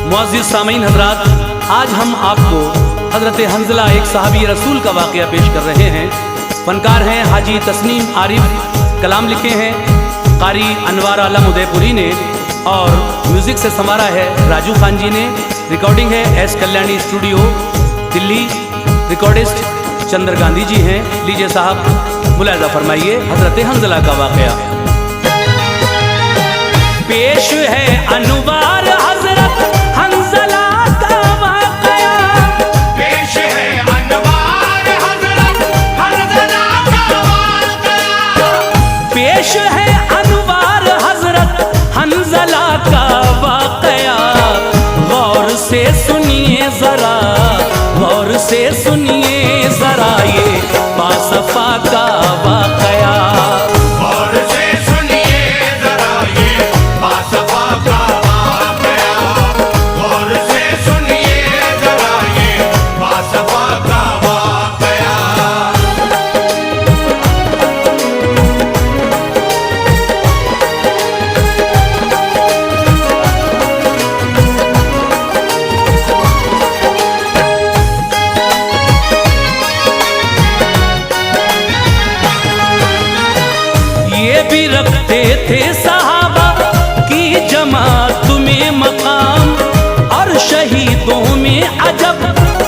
मुअज़्ज़िज़ सामीन हज़रात, आज हम आपको हज़रत हंज़ला एक सहाबी रसूल का वाक़या पेश कर रहे हैं। फ़नकार हैं हाजी तस्नीम आरिफ, कलाम लिखे हैं कारी अनवार आलम उदयपुरी ने और म्यूज़िक से संवारा है राजू खान जी ने। रिकॉर्डिंग है S Kalyani studio Delhi, recordist Chandra Gandhi ji हैं। लीजिए साहब मुलाज़ा फरमाइए हज़रत हंज़ला का वाक़या। पेश है अनवार हज़रत हंज़ला का वाक़या, पेश है अनवार हज़रत हंज़ला का वाक़या, पेश है अनवार हज़रत हंज़ला का वाक़या। गौर से सुनिए ज़रा, गौर से सुनिए ज़रा ये बासफ़ा का वाक़या। और से सुनिए ज़रा ये बासफ़ा का वाक़या, और से सुनिए ज़रा ये बासफ़ा का वाक़या। ये भी रखते थे सहाबा की जमात में मकाम, और शहीदों में अजब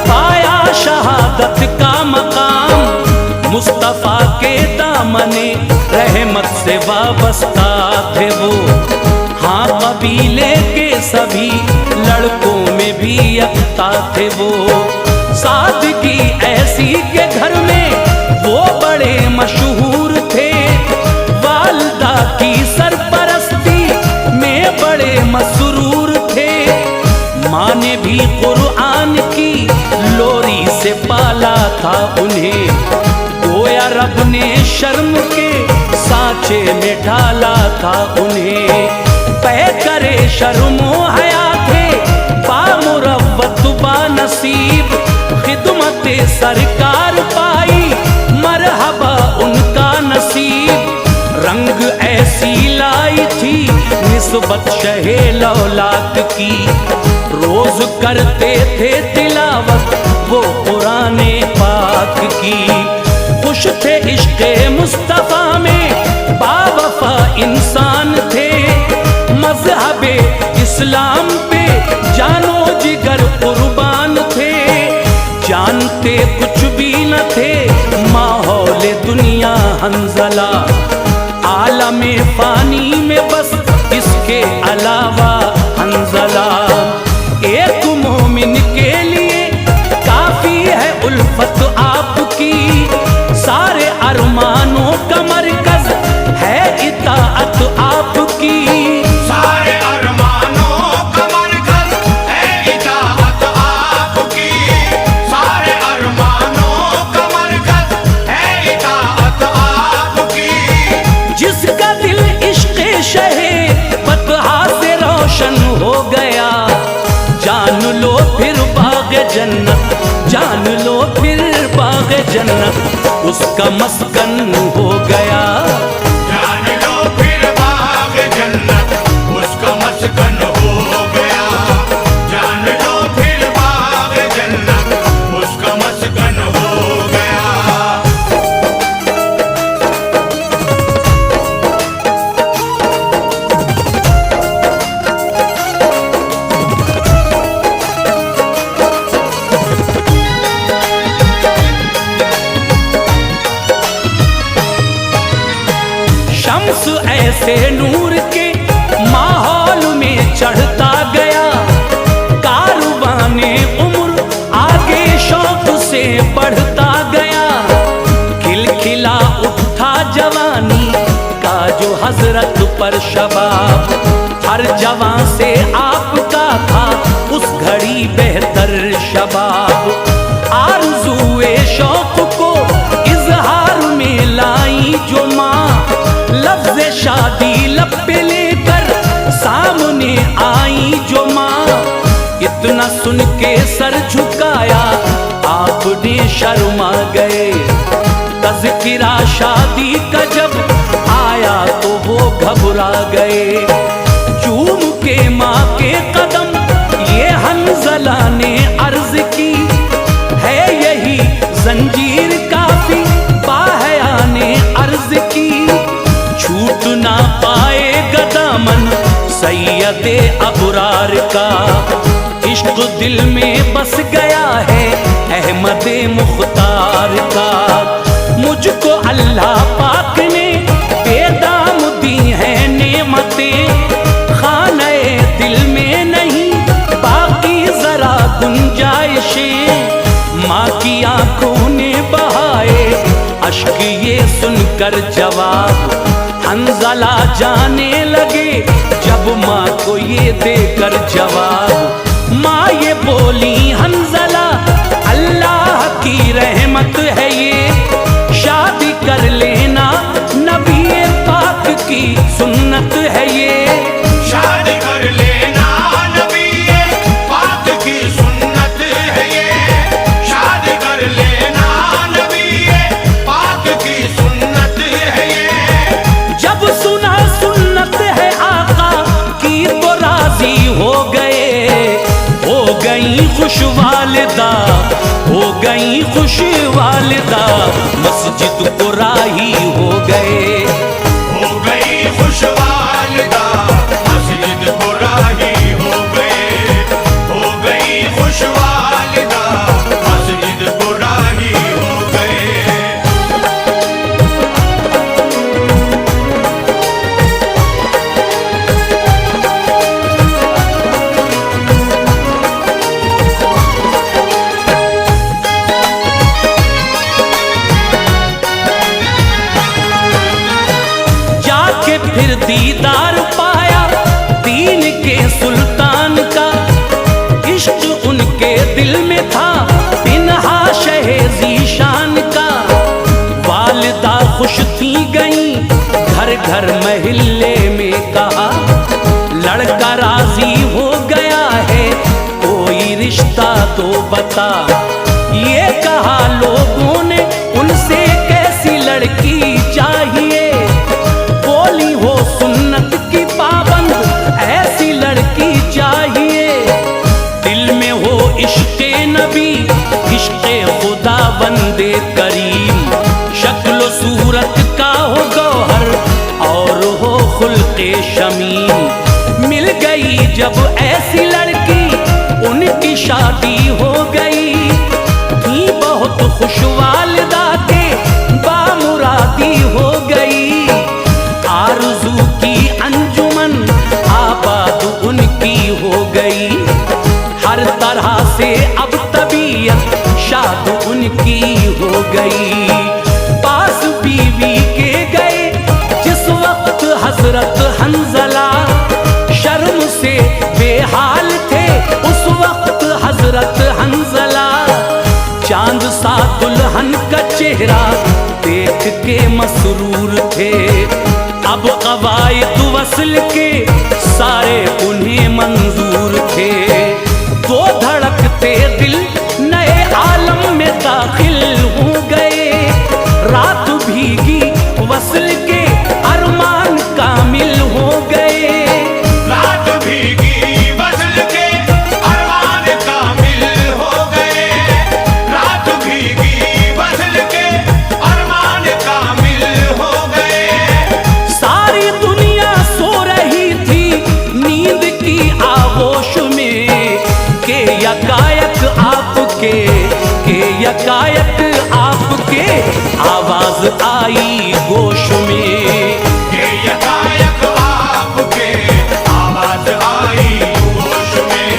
पाया शहादत का मकाम। मुस्तफ़ा के दामने रहमत से वाबस्ता थे वो, हाँ कबीले के सभी लड़कों में भी यकता थे वो। सादगी ऐसी के घर में वो बड़े मशहूर थे, वालदा की सरपरस्ती में बड़े मसरूर थे। माँ ने भी कुरान की लोरी से पाला था उन्हें, गोया रब ने शर्म के सांचे में ढाला था उन्हें। पै करे शर्मो हया थे बामुरव्वत बानसीब, खिदमत सरकार पाई मरहबा उनका नसीब। रंग ऐसी लाई थी निस्बत शहे लौलाद की, रोज करते थे तिलावत वो कुराने पाक की। खुश थे इश्क़े मुस्तफ़ा में बावफा इंसान थे, मज़हबे इस्लाम पे जानो जिगर कुर्बान थे। जानते कुछ भी न थे माहौल दुनिया हंज़ला, आलमे फ़ानी में बस इसके अलावा हंज़ला। एक मोमिन के लिए काफ़ी है उल्फत आपकी, सारे अरमानों का मरकज़ है इताअत आपकी। सारे अरमानों का मरकज़ है इताअत आपकी, सारे अरमानों का मरकज़ है इताअत आपकी। जिसका दिल इश्क़े शहे बतहा से रोशन हो गया, जान लो फिर बाग़ जन्नत, जान लो फिर बाग़ जन्नत उसका मस्कन हो गया। जान लो फिर बाग़ जन्नत उसका मस्कन हो गया, जान लो फिर बाग़ जन्नत उसका मस्कन हो गया। शम्स ऐसे नूर के माहौल में चढ़ता गया, कारवाने उम्र आगे शौक से बढ़ता गया। खिलखिला उठा जवानी का जो हजरत पर शबाब, हर जवां से आपका था उस घड़ी बेहतर शबाब। आरज़ूए शौक को इजहार में लाई जो माँ, लफ्ज़ शादी लब पे लेकर सामने आई जो माँ। इतना सुन के सर झुकाया आपने शर्मा गए, तज़किरा शादी का जब आया तो वो घबरा गए। चूम के माँ के कदम ये शरीयते अबरार का। इश्क दिल में बस गया है अहमद मुख्तार का। मुझको अल्लाह पाक ने बेदाम दी है नेमतें, खाने दिल में नहीं बाकी जरा गुंजाइशें। माँ की आंखों ने बहाए अश्क ये सुनकर जवाब, हंजला जाने लगे जब माँ को ये देकर जवाब। माँ ये बोली हंजला अल्लाह की रहमत है ये, शादी कर लेना नबी पाक की सुन्नत है ये। शादी कर लेना नबी पाक की सुन्नत है ये। शादी कर लेना नबी पाक की सुन्नत है ये। जब सुना सुन्नत है आका की तो राजी हो गई खुश वालिदा, हो गई खुश वालिदा। मस्जिद को राही हो गए, हो गई खुश वालिदा। मस्जिद को राही हो गए, हो गई खुश वालिदा। मस्जिद को राही हो गए। फिर दीदार पाया दीन के सुल्तान का। इश्क उनके दिल में था पिन्हा शहे ज़ीशान का। वालिदा खुश थी गई घर घर महल्ले में कहा, लड़का राजी हो गया है कोई रिश्ता तो बता। ये कहा लोगों ने उनसे कैसी लड़की चाहिए, बोली हो सुन्नत की पाबंद ऐसी लड़की चाहिए। दिल में हो इश्क़े नबी इश्क़े खुदा बंदे करीम, शक्ल सूरत का हो गौहर और हो खुल्क़े शमीम। मिल गई जब ऐसी लड़की उनकी शादी हो गई। थी बहुत खुश वालिदा के बामुरादी हो गई। आरज़ू की अंजुमन आबाद उनकी हो गई। हर तरह से अब तबीयत शाद उनकी हो गई। पास बीवी के गए जिस वक्त हजरत हंजला, शर्म से बेहाल थे उस वक्त हजरत हंजला। चांद सा दुल्हन का चेहरा देख के मसरूर थे। अब कवायद वस्ल के सारे उन्हें मंजूर थे। दो धड़कते दिल नए आलम में दाखिल हो गए। रात भीगी वस्ल के अरमान कामिल हो गए। रात भीगी वस्ल के अरमान कामिल हो गए। रात भीगी वस्ल के अरमान कामिल हो गए। सारी दुनिया सो रही थी नींद की आगोश में, के यकायक आपके, के यकायक आपके आवाज आई गोश में। के यकायक आपके आवाज आई होश में।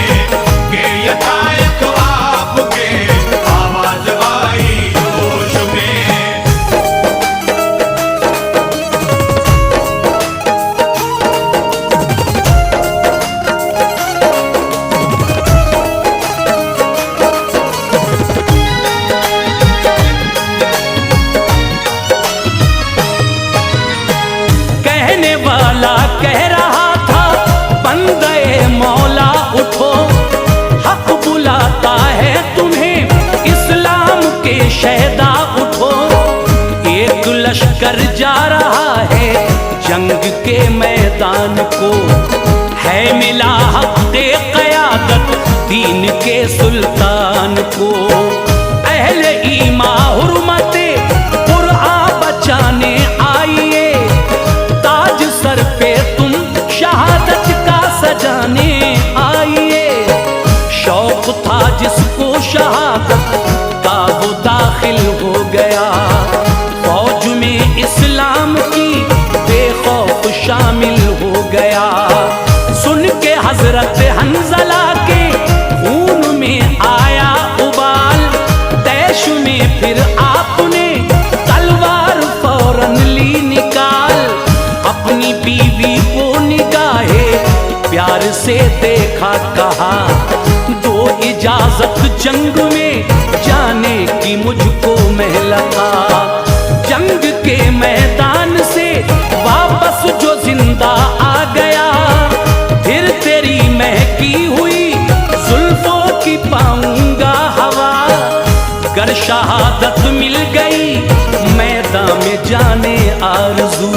के यकायक आपके आवाज आई होश में। कहने वाला कह रहा था बंदे मौला उठो, हक बुलाता है तुम्हें इस्लाम के शहदा उठो। एक लश्कर जा रहा है जंग के मैदान को, है मिला हक क़यादत दीन के सुल्तान को। अहले ईमा हुर्मते कुरान बचाने आइए, ताज सर पे तुम शहादत का सजा शहादत का वो दाखिल हो गया। फौज में इस्लाम की बेखौफ शामिल हो गया। सुन के हजरत हंजला के खून में आया उबाल, तैश में फिर आपने तलवार फौरन ली निकाल। अपनी बीवी को निगाहे प्यार से देखा, कहा दो इजाजत जंग में जाने की मुझको महलका। जंग के मैदान से वापस जो जिंदा आ गया, फिर तेरी महकी हुई जुल्फों की पाऊंगा हवा। गर शहादत मिल गई मैदान में जाने आरज़ू,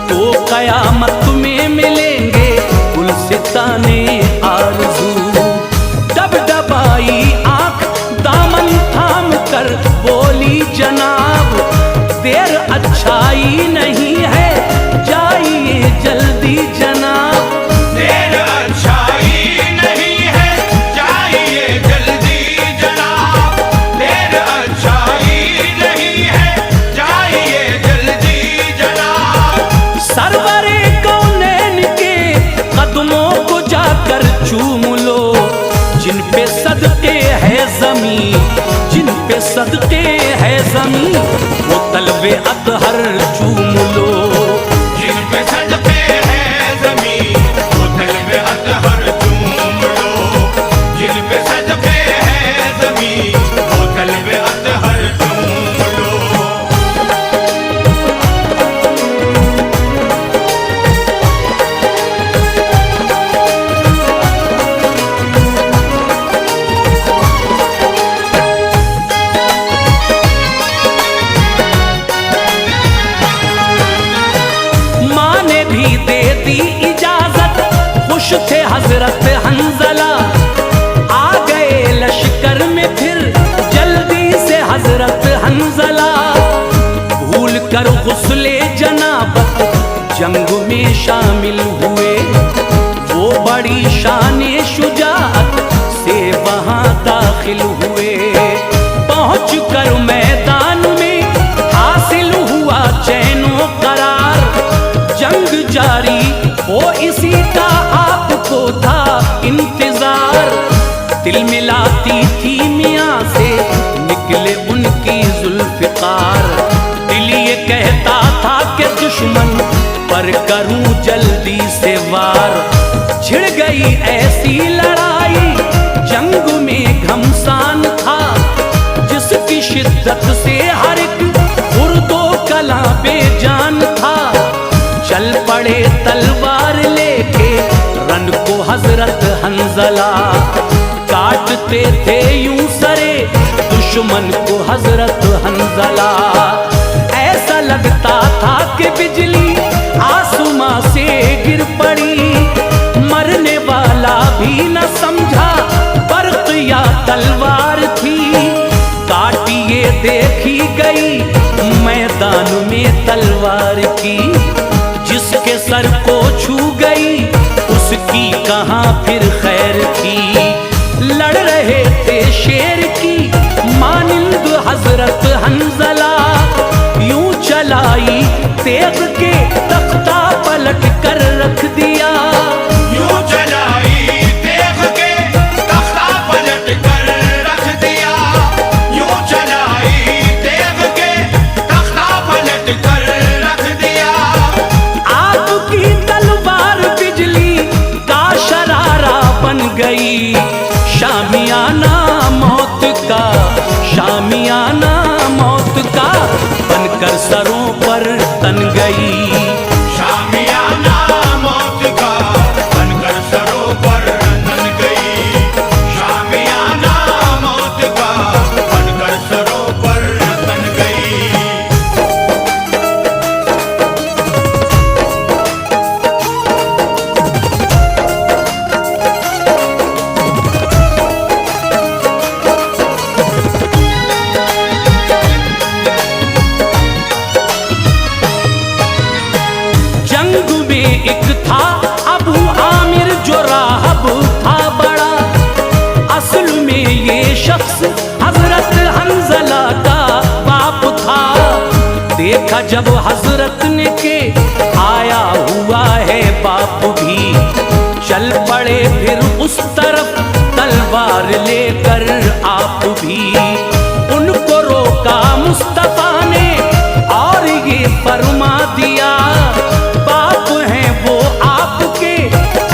तो कयामत में मिलेंगे गुलसिताने आरज़ू। डबडबाई आंख दामन थाम कर बोली जनाब, देर अच्छाई नहीं है जाइए जल्दी जनाब। देर अच्छाई नहीं है जाइए जल्दी जनाब। देर अच्छाई नहीं है जाइए जल्दी जनाब। सरवरे कौनैन के कदमों को जाकर चूम लो, जिन पे सदके है ज़मीं, जिन पे सदके है ज़मीं, वो तलवे अतहर चूम लो। जिन पे सदके है ज़मीं, वो तलवे अतहर चूम लो। जिन पे सदके है ज़मीं, वो तलवे अतहर चूम लो। दे दी इजाजत, खुश थे हजरत हंजला। आ गए लश्कर में फिर जल्दी से हजरत हंजला। भूल कर गुस्ले जनाबत जंग में शामिल हुए, वो बड़ी शाने शुजाअत से वहां दाखिल हुए। पहुंच कर मैदान में हासिल हुआ चैनो करार। जंग जारी हो इसी का आपको था इंतजार। दिल मिलाती थी मियाँ से निकले उनकी जुल्फ़िकार। दिल ये कहता था कि दुश्मन पर करूं जल्दी से वार। छिड़ गई ऐसी लड़ाई जंग में घमसान था, जिसकी शिद्दत से हर एक मुर्दो कला बेजान था। चल पड़े तलवार लेके रन को हजरत हंजला, काटते थे यूं सरे दुश्मन को हजरत हंजला। ऐसा लगता था कि बिजली आसमां से गिर पड़ी, मरने वाला भी न समझा बर्क या तलवार थी। काटिए देखी गई मैदान में तलवार की, जिसके सर को छू गई उसकी कहाँ फिर खैर थी। लड़ रहे थे शेर की मानिंद हजरत हंजला, यूं चलाई तेग के तख्ता पलट कर रख दिया। यूं चलाई तेग के तख्ता पलट कर रख दिया। यूं चलाई तेग के तख्ता पलट कर रख दिया। आपकी तलवार बिजली का शरारा बन गई, शामियाना मौत का, शामियाना मौत का बनकर सरों पर तन गई। शामियाना मौत का बनकर सरों पर तन गई। शामियाना मौत का बनकर सरों पर तन गई। जंग में एक था अबू आमिर जो राहब था बड़ा, असल में ये शख्स देखा जब हजरत ने के आया हुआ है बाप भी, चल पड़े फिर उस तरफ तलवार लेकर आप भी। उनको रोका मुस्तफा ने और ये फरमा दिया, बाप हैं वो आपके,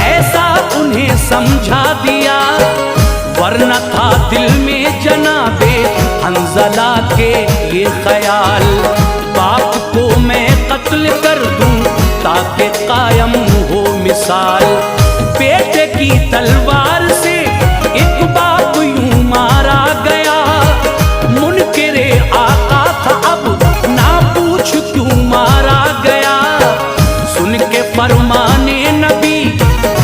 ऐसा उन्हें समझा दिया। वरना था दिल में जनाबे हंज़ला के ये ख्याल, बाप को मैं कत्ल कर दूं ताकि कायम हो मिसाल। बेटे की तलवार से एक बाप यूं मारा गया, मुनकिरे आका था अब ना पूछ क्यों मारा गया। सुन के फरमाने नबी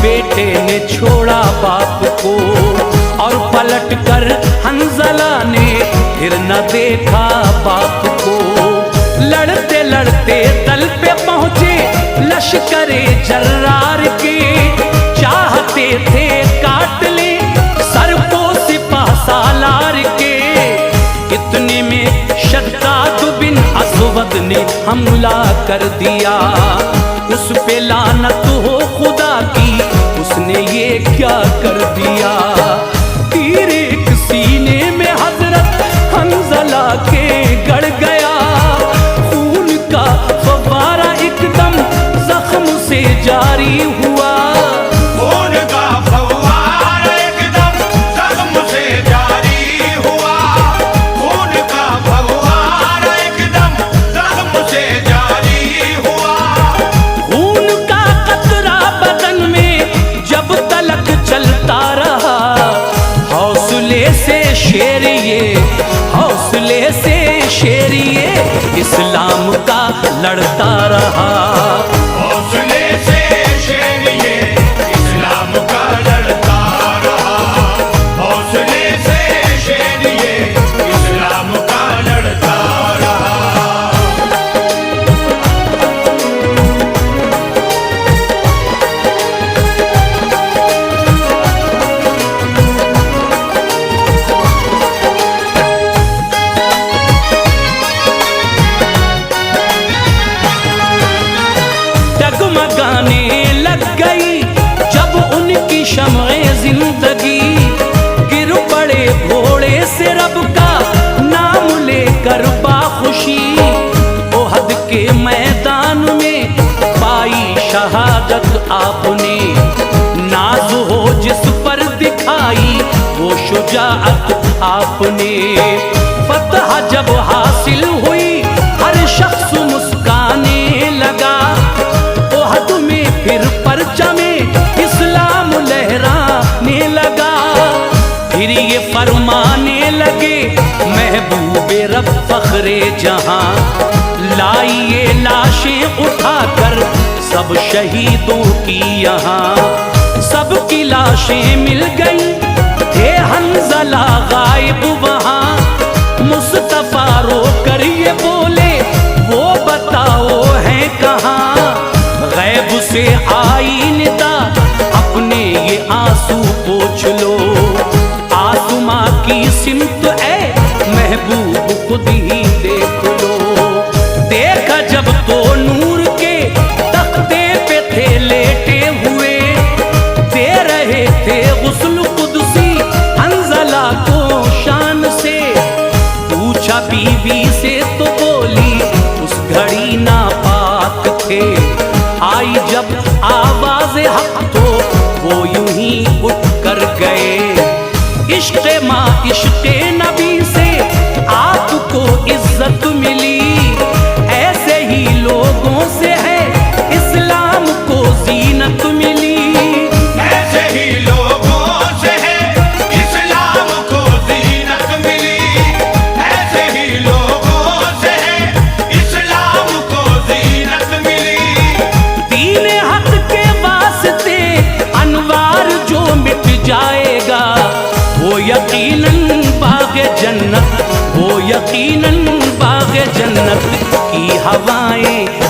बेटे ने छोड़ा बाप को, और पलट कर हंज़ला ने फिर न देखा बाप को। लड़ते लड़ते दल पे पहुंचे लश्करे जर्रार के, चाहते थे काट ले सर को सिपह सालार के। इतने में शद्दाद बिन असवद ने हमला कर दिया, उस पे लानत हो खुदा की, उसने ये क्या कर दिया। तीर एक सीने में हजरत हंज़ला के गड़ गया, खून का फव्वारा एकदम जख्म से जारी हुआ। खून का फव्वारा एकदम जख्म से जारी हुआ, खून का फव्वारा एकदम जख्म से जारी हुआ। खून का कतरा बदन में जब तलक चलता रहा, हौसले से शेर ये, हौसले से शेर ये इस्लाम का लड़ता रहा। हौसले से शेर ये इस्लाम का लड़ता रहा, हौसले से शेर ये इस्लाम का लड़ता रहा। डगमगाने लग गई जब उनकी शम्ए जिंदगी, गिर पड़े घोड़े से रब का नाम लेकर बाखुशी। ओहद के मैदान में पाई शहादत आपने, नाज हो जिस पर दिखाई वो शुजाअत आपने। फतह जब हासिल हुई हर शख्स मुस्काने लगा, ओहद में फिर परचमे इस्लाम लहराने लगा। फिर ये फरमाने लगे महबूबे रब फखरे जहां, लाइए लाशें उठाकर सब शहीदों की यहाँ। सबकी लाशें मिल गई थे हंज़ला गायब वहाँ, मुस्तफा रो कर ये बोले वो बताओ हैं कहाँ। गैब से आई निदा अपने ये आंसू पोंछ लो, आसमां की सिमत ए महबूब खुद ही देख लो। देखा जब तो नूर के तख्ते पे थे लेटे हुए, दे रहे थे गुस्ल कुदसी हंज़ला को शान से। पूछा बीवी से तो बोली उस घड़ी नापाक थे, आई जब आवाज़ हक तो वो यूं ही उठ कर गए। इश्क़े माँ इश्क़े नबी से आपको इज्जत मिली, ऐसे ही लोगों से है इस्लाम को ज़ीनत मिली। ऐसे ही लोगों से है इस्लाम को ज़ीनत मिली, ऐसे ही लोगों से है इस्लाम को ज़ीनत मिली। दीन हक के वास्ते अनवार जो मिट जाएगा, वो यकीनन बाग़े जन्नत, वो यकीनन बाग़े जन्नत की हवाएं